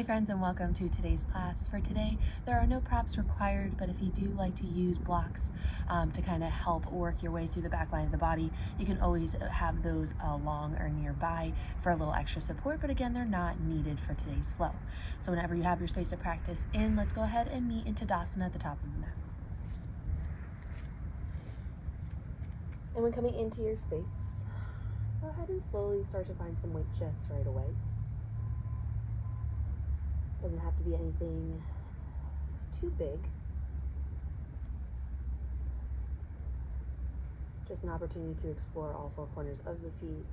friends, and welcome to today's class. For today, there are no props required, but if you do like to use blocks to kind of help work your way through the back line of the body, you can always have those along or nearby for a little extra support, but again, they're not needed for today's flow. So whenever you have your space to practice in, let's go ahead and meet in Tadasana at the top of the mat. And when coming into your space, go ahead and slowly start to find some weight shifts right away. Doesn't have to be anything too big. Just an opportunity to explore all four corners of the feet.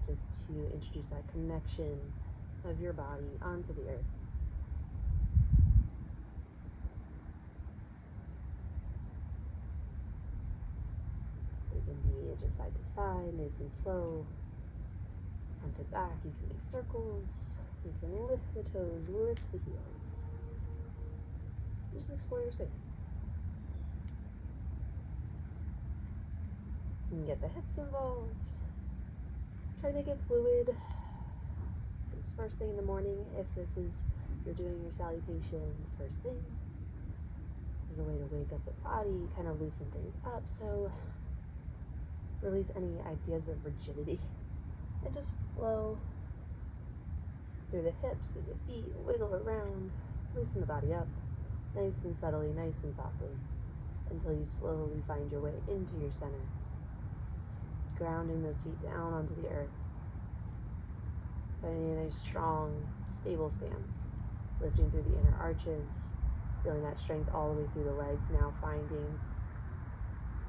Just to introduce that connection of your body onto the earth. It can be just side to side, nice and slow. Front to back, you can make circles, you can lift the toes, lift the heels. Just explore your space. You can get the hips involved. Try to make it fluid. It's first thing in the morning, if you're doing your salutations first thing. This is a way to wake up the body, kind of loosen things up, so release any ideas of rigidity. And just flow through the hips, through the feet, wiggle around, loosen the body up, nice and subtly, nice and softly, until you slowly find your way into your center, grounding those feet down onto the earth, finding a nice, strong, stable stance, lifting through the inner arches, feeling that strength all the way through the legs, now finding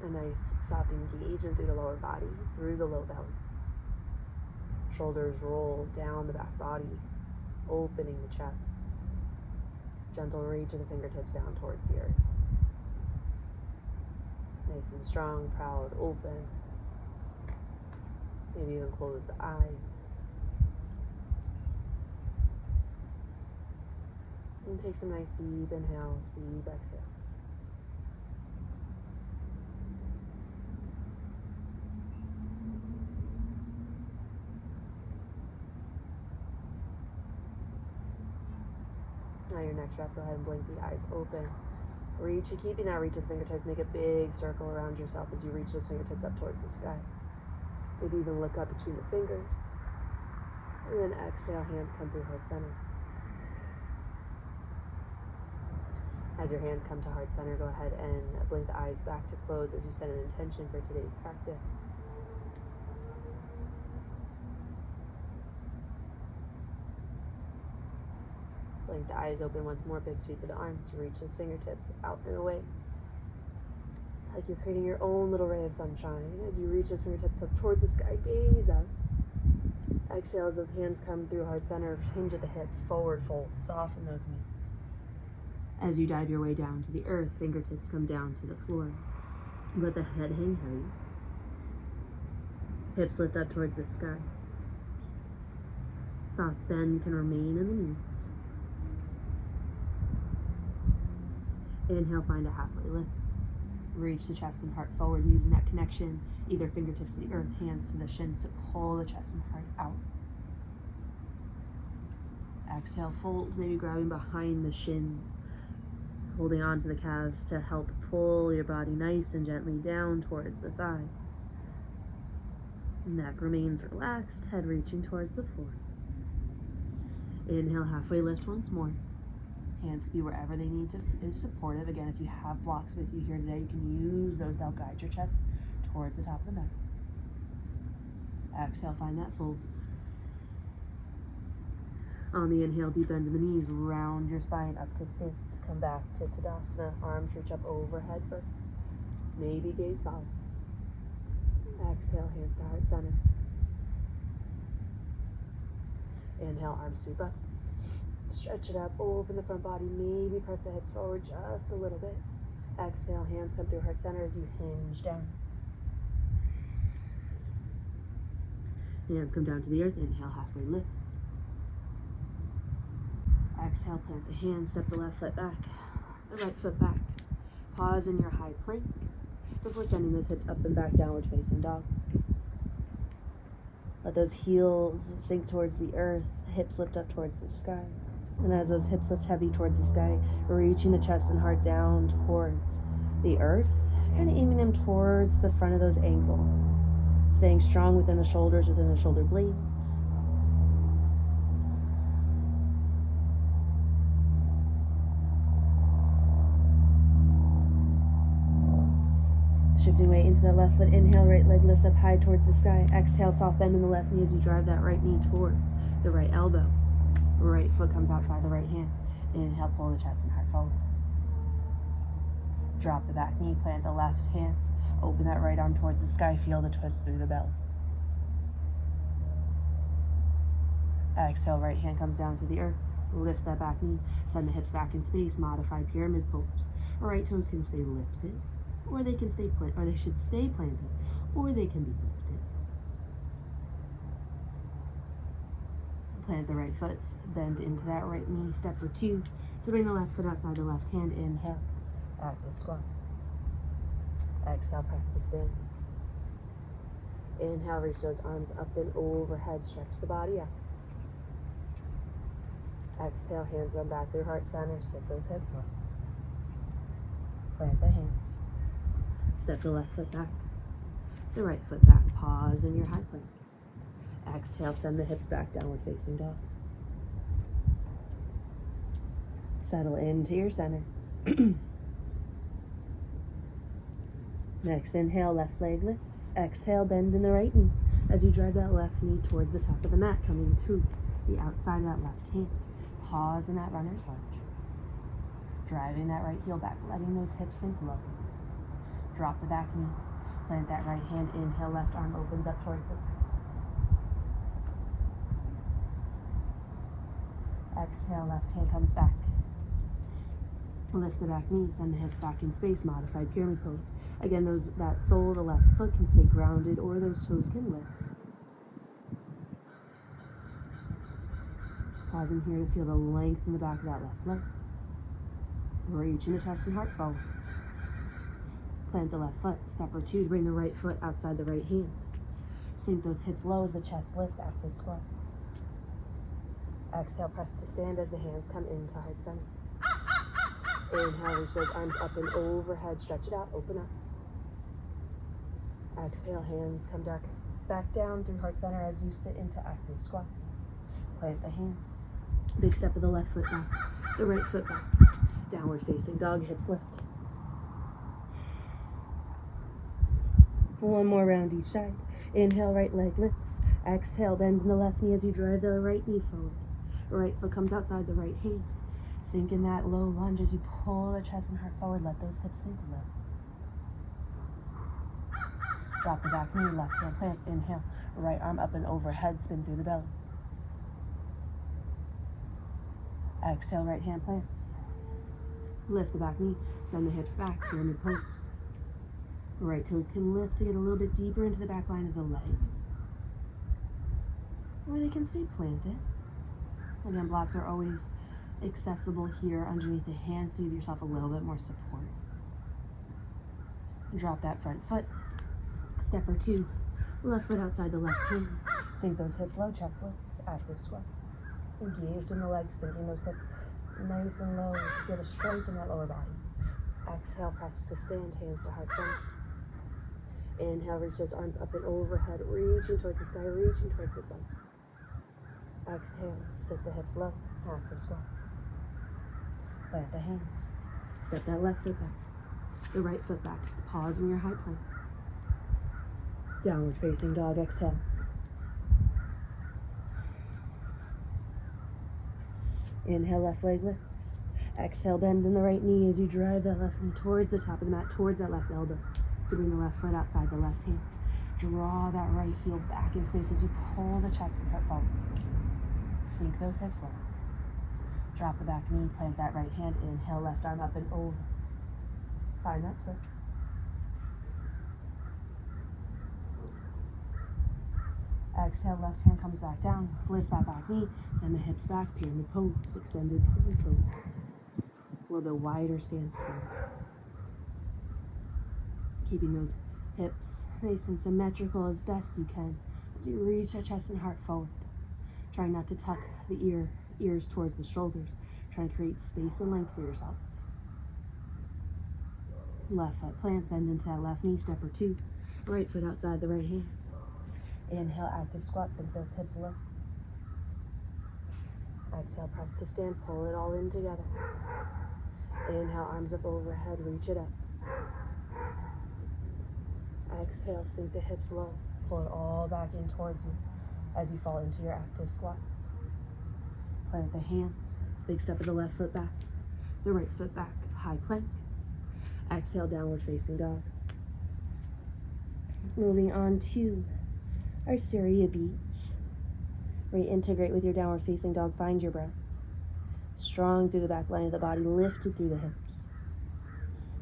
a nice, soft engagement through the lower body, through the low belly. Shoulders roll down the back body, opening the chest. Gentle reach of the fingertips down towards the earth. Nice and strong, proud, open. Maybe even close the eyes. And take some nice deep inhales, deep exhale. Now your next breath, go ahead and blink the eyes open. Reach, keeping that reach of the fingertips, make a big circle around yourself as you reach those fingertips up towards the sky. Maybe even look up between the fingers. And then exhale, hands come through heart center. As your hands come to heart center, go ahead and blink the eyes back to close as you set an intention for today's practice. Blink the eyes open once more, big sweep of the arms. You reach those fingertips out and away. Like you're creating your own little ray of sunshine. As you reach those fingertips up towards the sky, gaze up. Exhale as those hands come through heart center, hinge at the hips, forward fold, soften those knees. As you dive your way down to the earth, fingertips come down to the floor. Let the head hang heavy. Hips lift up towards the sky. Soft bend can remain in the knees. Inhale, find a halfway lift. Reach the chest and heart forward using that connection, either fingertips to the earth, hands to the shins to pull the chest and heart out. Exhale, fold, maybe grabbing behind the shins, holding on to the calves to help pull your body nice and gently down towards the thigh. Neck remains relaxed, head reaching towards the floor. Inhale, halfway lift once more. Hands can be wherever they need to, is supportive. Again, if you have blocks with you here today, you can use those to help guide your chest towards the top of the mat. Exhale, find that fold. On the inhale, deep bend in the knees, round your spine up to stand. Come back to Tadasana, arms reach up overhead first. Maybe gaze solid. Exhale, hands to heart center. Inhale, arms sweep up. Stretch it up, open the front body, maybe press the hips forward just a little bit. Exhale, hands come through heart center as you hinge down. Hands come down to the earth, inhale, halfway lift. Exhale, plant the hands, step the left foot back, the right foot back. Pause in your high plank. before sending those hips up and back, downward facing dog. Let those heels sink towards the earth, hips lift up towards the sky. And as those hips lift heavy towards the sky, reaching the chest and heart down towards the earth, kind of aiming them towards the front of those ankles. Staying strong within the shoulders, within the shoulder blades. Shifting weight into the left foot. Inhale, right leg lifts up high towards the sky. Exhale, soft bend in the left knee as you drive that right knee towards the right elbow. Right foot comes outside the right hand. Inhale, pull the chest and heart forward. Drop the back knee, plant the left hand. Open that right arm towards the sky. Feel the twist through the belly. Exhale, right hand comes down to the earth. Lift that back knee. Send the hips back in space. Modified pyramid pose. Right toes can stay lifted, or they can stay planted, or they should stay planted, or they can be lifted. Plant the right foot. Bend into that right knee. Step or two to bring the left foot outside the left hand. Inhale. Active squat. Exhale, press to stand. Inhale, reach those arms up and overhead. Stretch the body out. Exhale, hands on back through heart center. Sit those hips up. Plant the hands. Step the left foot back. The right foot back. Pause in your high plank. Exhale, send the hips back, downward facing dog. Settle into your center. Next, inhale, left leg lifts. Exhale, bend in the right knee as you drive that left knee towards the top of the mat, coming to the outside of that left hand. Pause in that runner's lunge. Driving that right heel back, letting those hips sink low. Drop the back knee. Plant that right hand. Inhale, left arm opens up towards the side. Exhale, left hand comes back. Lift the back knee, send the hips back in space, modified pyramid pose. Again, that sole of the left foot can stay grounded, or those toes can lift. Pausing here to feel the length in the back of that left leg. Reaching the chest and heart forward. Plant the left foot. Step or two to bring the right foot outside the right hand. Sink those hips low as the chest lifts. Active squat. Exhale, press to stand as the hands come into heart center. Inhale, reach those arms up and overhead. Stretch it out, open up. Exhale, hands come back down through heart center as you sit into active squat. Plant the hands. Big step of the left foot back, the right foot back. Downward facing dog, hips lift. One more round each side. Inhale, right leg lifts. Exhale, bend in the left knee as you drive the right knee forward. Right foot comes outside the right hand. Sink in that low lunge as you pull the chest and heart forward. Let those hips sink low. Drop the back knee, left hand plants. Inhale, right arm up and overhead, spin through the belly. Exhale, right hand plants. Lift the back knee, send the hips back, pyramid pose. Right toes can lift to get a little bit deeper into the back line of the leg. Or they can stay planted. Again, blocks are always accessible here underneath the hands to give yourself a little bit more support. Drop that front foot. Step or two. Left foot outside the left hand. Sink those hips low, chest lifts, active squat. Engaged in the legs, sinking those hips nice and low to feel the strength in that lower body. Exhale, press to stand, hands to heart center. Inhale, reach those arms up and overhead, reaching towards the sky, reaching towards the sun. Exhale, sit the hips low, active squat. Plant the hands. Set that left foot back, the right foot back. Pause in your high plank. Downward facing dog, exhale. Inhale, left leg lifts. Exhale, bend in the right knee as you drive that left knee towards the top of the mat, towards that left elbow, to bring the left foot outside the left hand. Draw that right heel back in space as you pull the chest and heart forward. Sink those hips low. Drop the back knee, plant that right hand. Inhale, left arm up and over. Find that twist. Exhale, left hand comes back down. Lift that back knee. Send the hips back. Pyramid pose. Extended pyramid pose. A little bit wider stance here. Keeping those hips nice and symmetrical as best you can As you reach that chest and heart forward, trying not to tuck the ears towards the shoulders, trying to create space and length for yourself. Left foot plants, bend into that left knee, step or two. Right foot outside the right hand. Inhale, active squat, sink those hips low. Exhale, press to stand, pull it all in together. Inhale, arms up overhead, reach it up. Exhale, sink the hips low, pull it all back in towards you as you fall into your active squat. Plant the hands, big step of the left foot back, the right foot back, high plank. Exhale, downward facing dog. Moving on to our Surya beats. Reintegrate with your downward facing dog, find your breath. Strong through the back line of the body, lifted through the hips.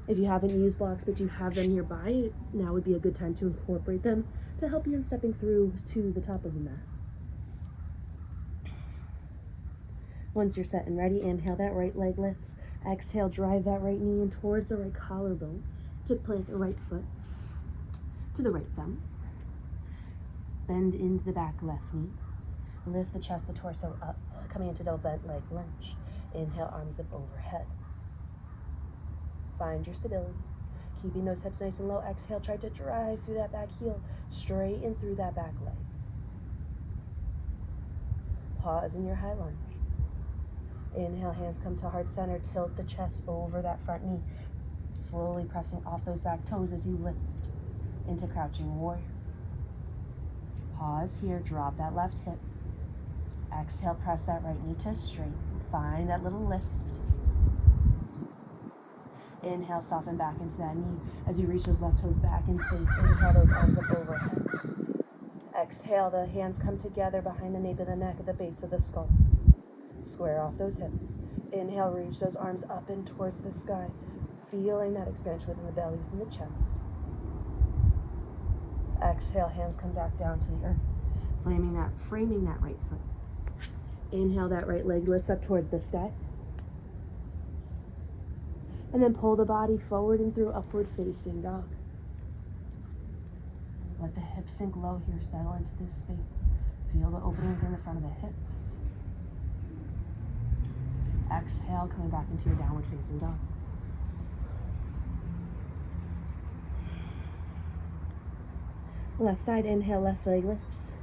If you haven't used blocks but you have them nearby, now would be a good time to incorporate them to help you in stepping through to the top of the mat. Once you're set and ready, inhale, that right leg lifts. Exhale, drive that right knee in towards the right collarbone to plant the right foot to the right thumb. Bend into the back left knee. Lift the chest, the torso up, coming into double bent leg lunge. Inhale, arms up overhead. Find your stability. Keeping those hips nice and low. Exhale, try to drive through that back heel, straighten through that back leg. Pause in your high lunge. Inhale, hands come to heart center, tilt the chest over that front knee, slowly pressing off those back toes as you lift into crouching warrior. Pause here, drop that left hip. Exhale, press that right knee to straighten. Find that little lift. Inhale, soften back into that knee as you reach those left toes back in space. Inhale, those arms up overhead. Exhale, the hands come together behind the nape of the neck at the base of the skull. Square off those hips. Inhale, reach those arms up and towards the sky, feeling that expansion within the belly from the chest. Exhale, hands come back down to the earth, framing that right foot. Inhale, that right leg lifts up towards the sky. And then pull the body forward and through upward facing dog. Let the hips sink low here, settle into this space. Feel the opening in the front of the hips. Exhale, coming back into your downward facing dog. Left side, inhale, left leg lifts.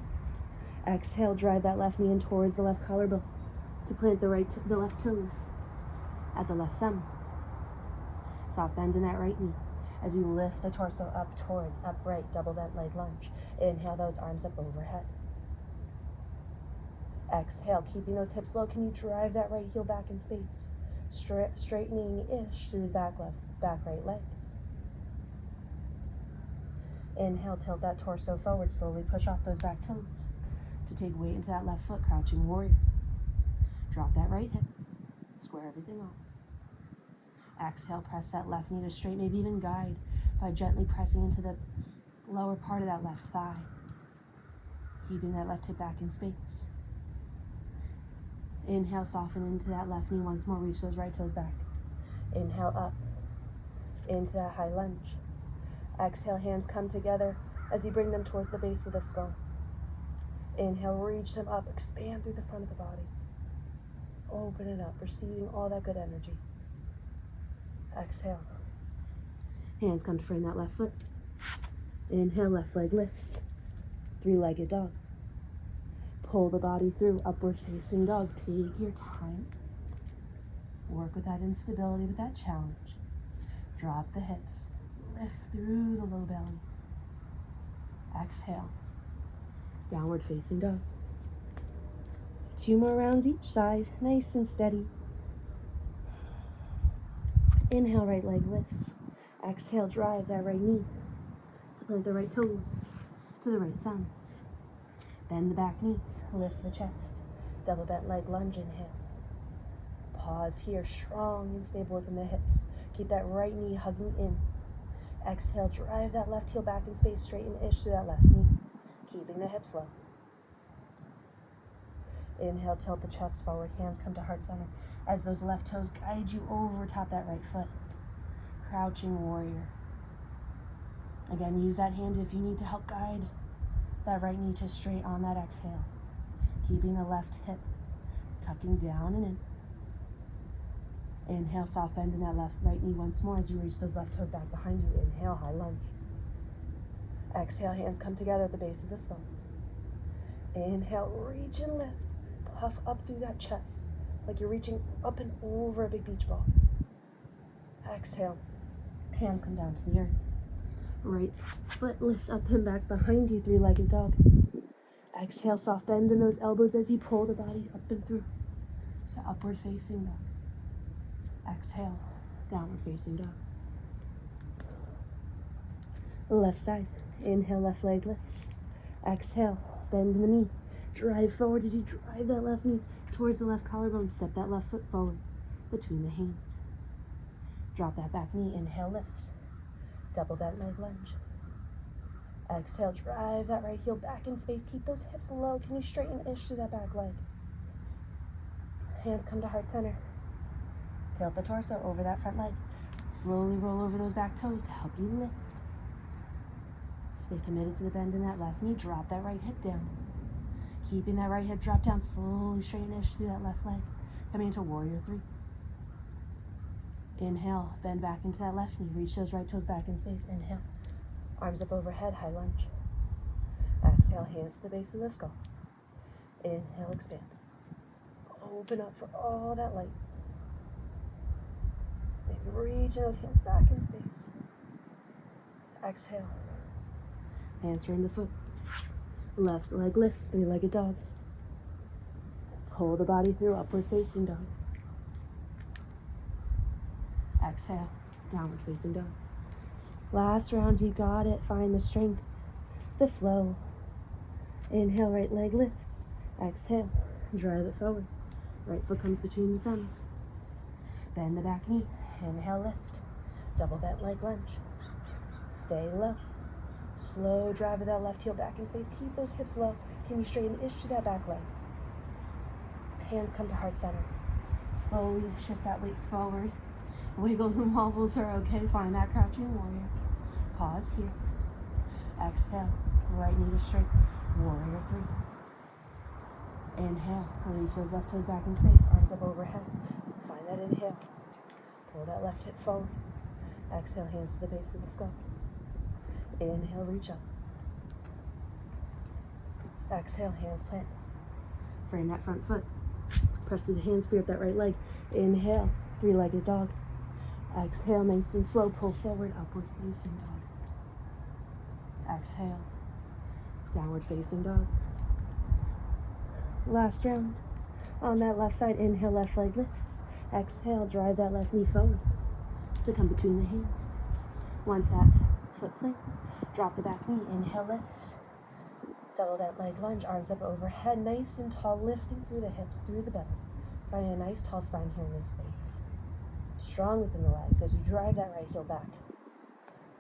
Exhale, drive that left knee in towards the left collarbone to plant the left toes at the left thumb. Soft bend in that right knee as you lift the torso up towards upright double bent leg lunge. Inhale, those arms up overhead. Exhale, keeping those hips low. Can you drive that right heel back in space? Straightening-ish through the back right leg. Inhale, tilt that torso forward. Slowly push off those back toes to take weight into that left foot, crouching warrior. Drop that right hip. Square everything off. Exhale, press that left knee to straight, maybe even guide by gently pressing into the lower part of that left thigh. Keeping that left hip back in space. Inhale, soften into that left knee once more. Reach those right toes back. Inhale, up into that high lunge. Exhale, hands come together as you bring them towards the base of the skull. Inhale, reach them up, expand through the front of the body. Open it up, receiving all that good energy. Exhale. Hands come to frame that left foot. Inhale, left leg lifts. Three-legged dog. Pull the body through, upward facing dog. Take your time. Work with that instability, with that challenge. Drop the hips. Lift through the low belly. Exhale. Downward facing dog. 2 more rounds each side, nice and steady. Inhale, right leg lifts. Exhale, drive that right knee to plant the right toes to the right thumb. Bend the back knee, lift the chest. Double bent leg lunge, inhale. Pause here, strong and stable within the hips. Keep that right knee hugging in. Exhale, drive that left heel back in space, straighten-ish through that left knee, keeping the hips low. Inhale, tilt the chest forward, hands come to heart center as those left toes guide you over top that right foot. Crouching warrior. Again, use that hand if you need to help guide that right knee to straight on that exhale. Keeping the left hip tucking down and in. Inhale, soft bend in that right knee once more as you reach those left toes back behind you. Inhale, high lunge. Exhale, hands come together at the base of the skull. Inhale, reach and lift. Puff up through that chest like you're reaching up and over a big beach ball. Exhale, hands come down to the earth. Right foot lifts up and back behind you, three-legged dog. Exhale, soft bend in those elbows as you pull the body up and through to upward facing dog. Exhale, downward facing dog. Left side. Inhale, left leg lifts. Exhale, bend in the knee. Drive forward as you drive that left knee towards the left collarbone. Step that left foot forward between the hands. Drop that back knee. Inhale, lift. Double bent leg lunge. Exhale, drive that right heel back in space. Keep those hips low. Can you straighten-ish through that back leg? Hands come to heart center. Tilt the torso over that front leg. Slowly roll over those back toes to help you lift. Stay committed to the bend in that left knee. Drop that right hip down. Keeping that right hip drop down, slowly straighten-ish through that left leg. Coming into warrior three. Inhale, bend back into that left knee. Reach those right toes back in space. Inhale. Arms up overhead, high lunge. Exhale, hands to the base of the skull. Inhale, expand. Open up for all that light. Maybe reaching those hands back in space. Exhale. Hands turn the foot. Left leg lifts, three-legged dog. Pull the body through, upward facing dog. Exhale, downward facing dog. Last round, you got it. Find the strength, the flow. Inhale, right leg lifts. Exhale, drive it forward. Right foot comes between the thumbs. Bend the back knee. Inhale, lift. Double bent leg lunge. Stay low. Slow drive with that left heel back in space. Keep those hips low. Can you straighten-ish to that back leg? Hands come to heart center. Slowly shift that weight forward. Wiggles and wobbles are okay. Find that crouching warrior. Pause here. Exhale. Right knee to straight. Warrior three. Inhale. Reach those left toes back in space. Arms up overhead. Find that inhale. Pull that left hip forward. Exhale. Hands to the base of the skull. Inhale. Reach up. Exhale. Hands plant. Frame that front foot. Press through the hands. Free up that right leg. Inhale. Three-legged dog. Exhale, nice and slow, pull forward, upward facing dog. Exhale, downward facing dog. Last round. On that left side, inhale, left leg lifts. Exhale, drive that left knee forward to come between the hands. Once that foot plants, drop the back knee, inhale, lift. Double that leg lunge, arms up overhead, nice and tall, lifting through the hips, through the belly. Finding a nice tall spine here in this space. Strong within the legs as you drive that right heel back.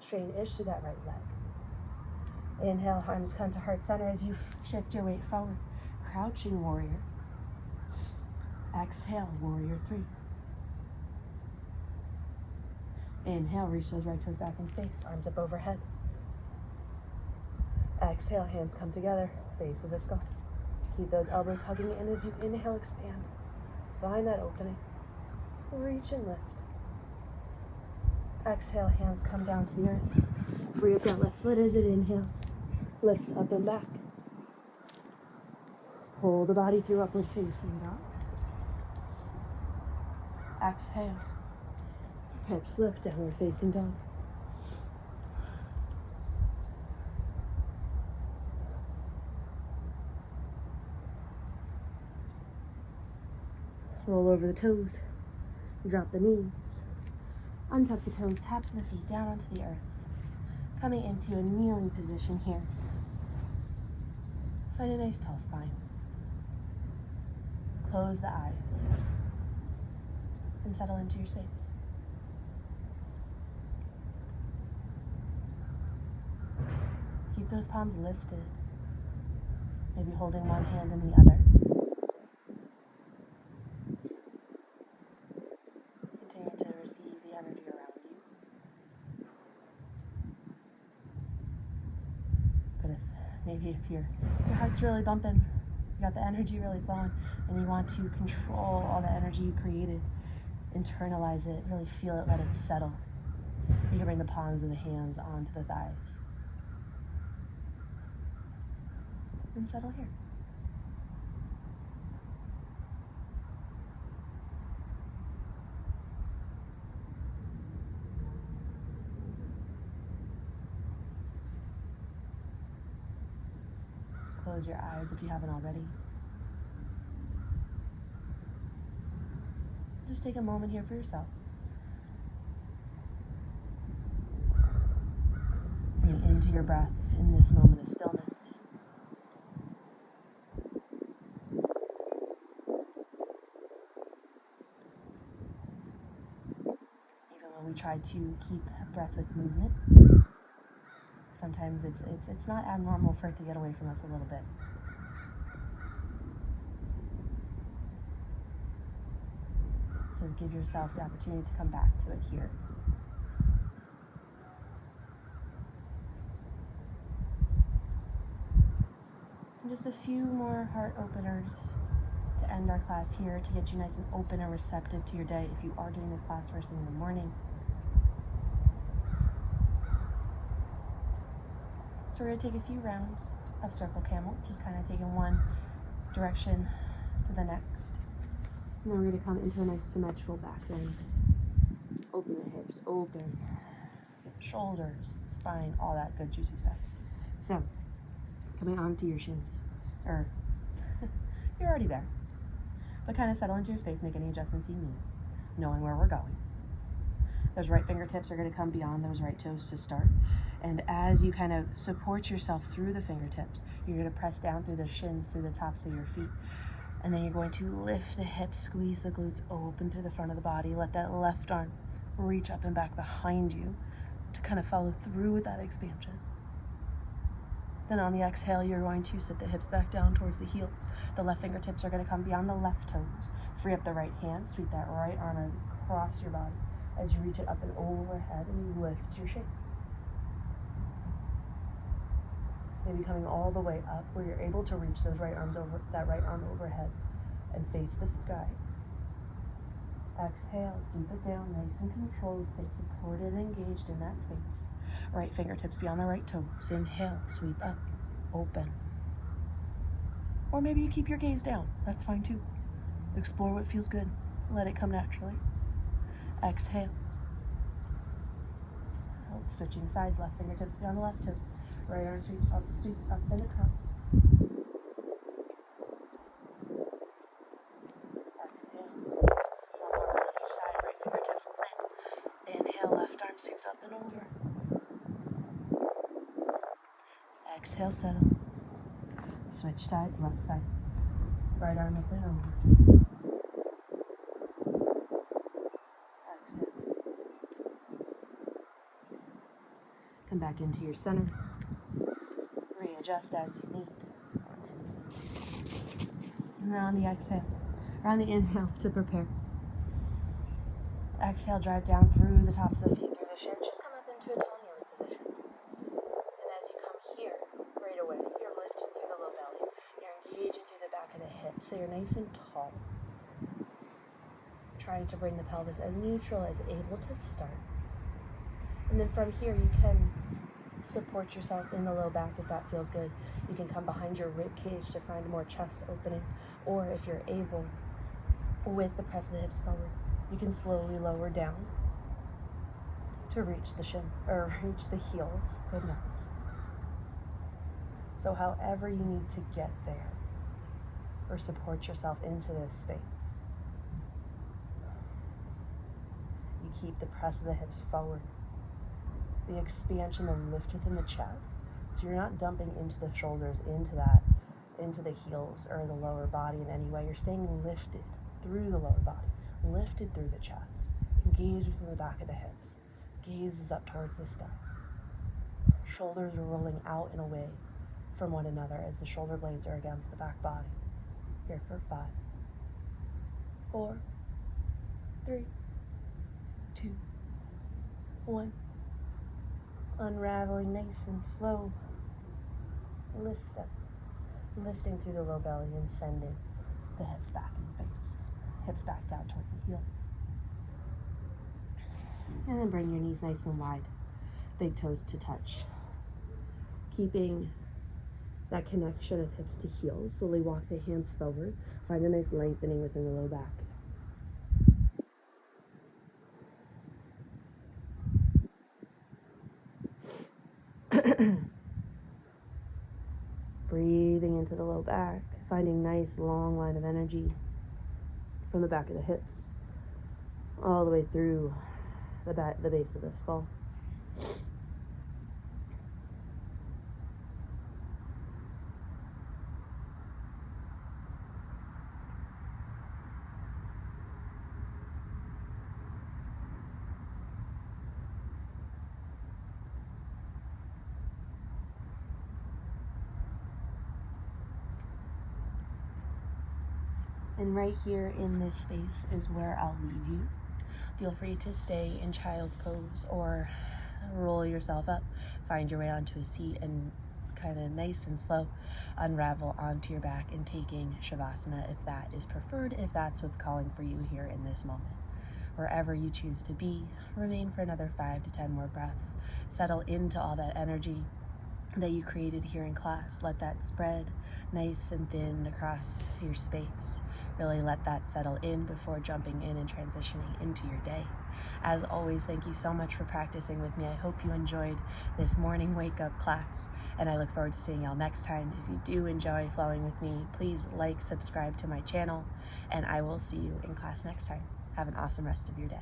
Straighten-ish to that right leg. Inhale, arms come to heart center as you shift your weight forward. Crouching warrior. Exhale, warrior three. Inhale, reach those right toes back in space. Arms up overhead. Exhale, hands come together. Base of the skull. Keep those elbows hugging in as you inhale, expand. Find that opening. Reach and lift. Exhale, hands come down to the earth. Free up that left foot as it inhales. Lifts up and back. Pull the body through, upward facing dog. Exhale. Hips lift, downward facing dog. Roll over the toes. Drop the knees. Untuck the toes, taps the feet down onto the earth. Coming into a kneeling position here. Find a nice tall spine. Close the eyes. And settle into your space. Keep those palms lifted. Maybe holding one hand in the other. Continue to receive the energy around you. But if maybe if your heart's really bumping, you got the energy really flowing, and you want to control all the energy you created, internalize it, really feel it, let it settle. You can bring the palms of the hands onto the thighs. And settle here. Close your eyes if you haven't already. Just take a moment here for yourself. Bring into your breath in this moment of stillness. Even when we try to keep breath with movement, sometimes it's not abnormal for it to get away from us a little bit. So give yourself the opportunity to come back to it here. And just a few more heart openers to end our class here, to get you nice and open and receptive to your day if you are doing this class first thing in the morning. So we're going to take a few rounds of circle camel, just kind of taking one direction to the next. And then we're going to come into a nice symmetrical back bend. Open the hips, open shoulders, spine, all that good juicy stuff. So, coming onto your shins, or you're already there, but kind of settle into your space, make any adjustments you need, knowing where we're going. Those right fingertips are going to come beyond those right toes to start. And as you kind of support yourself through the fingertips, you're going to press down through the shins, through the tops of your feet. And then you're going to lift the hips, squeeze the glutes open through the front of the body. Let that left arm reach up and back behind you to kind of follow through with that expansion. Then on the exhale, you're going to sit the hips back down towards the heels. The left fingertips are going to come beyond the left toes. Free up the right hand, sweep that right arm across your body as you reach it up and overhead and you lift your shape. Maybe coming all the way up where you're able to reach that right arm overhead and face the sky. Exhale, sweep it down, nice and controlled, stay supported and engaged in that space. Right fingertips beyond the right toes. Inhale, sweep up, open. Or maybe you keep your gaze down, that's fine too. Explore what feels good, let it come naturally. Exhale. Switching sides, left fingertips beyond the left toe. Right arm sweeps up and across. Exhale. One more on each side, right fingertips plant. Inhale, left arm sweeps up and over. Exhale, settle. Switch sides, left side. Right arm up and over. Exhale. Come back into your center. Readjust as you need. And then on the exhale, or on the inhale to prepare. Exhale, drive down through the tops of the feet, through the shins. Just come up into a tall kneeling position. And as you come here, right away, you're lifting through the low belly. You're engaging through the back of the hips, so you're nice and tall. Trying to bring the pelvis as neutral as able to start. And then from here, you can support yourself in the low back if that feels good. You can come behind your rib cage to find more chest opening, or if you're able, with the press of the hips forward, you can slowly lower down to reach the shin, or reach the heels. Goodness. So however you need to get there, or support yourself into this space, you keep the press of the hips forward. The expansion and lift within the chest. So you're not dumping into the shoulders, into the heels or the lower body in any way. You're staying lifted through the lower body, lifted through the chest, engaged within the back of the hips. Gaze is up towards the sky. Shoulders are rolling out and away from one another as the shoulder blades are against the back body. Here for 5, 4, 3, 2, 1. Unraveling nice and slow. Lift up. Lifting through the low belly and sending the hips back in space. Hips back down towards the heels. And then bring your knees nice and wide. Big toes to touch. Keeping that connection of hips to heels. Slowly walk the hands forward. Find a nice lengthening within the low back. Breathing into the low back, finding nice long line of energy from the back of the hips all the way through the base of the skull. And right here in this space is where I'll leave you. Feel free to stay in child's pose or roll yourself up, find your way onto a seat, and kind of nice and slow unravel onto your back and taking Shavasana if that is preferred, if that's what's calling for you here in this moment. Wherever you choose to be, remain for another 5 to 10 more breaths. Settle into all that energy that you created here in class. Let that spread nice and thin across your space. Really let that settle in before jumping in and transitioning into your day. As always, thank you so much for practicing with me. I hope you enjoyed this morning wake-up class, and I look forward to seeing y'all next time. If you do enjoy flowing with me, please like, subscribe to my channel, and I will see you in class next time. Have an awesome rest of your day.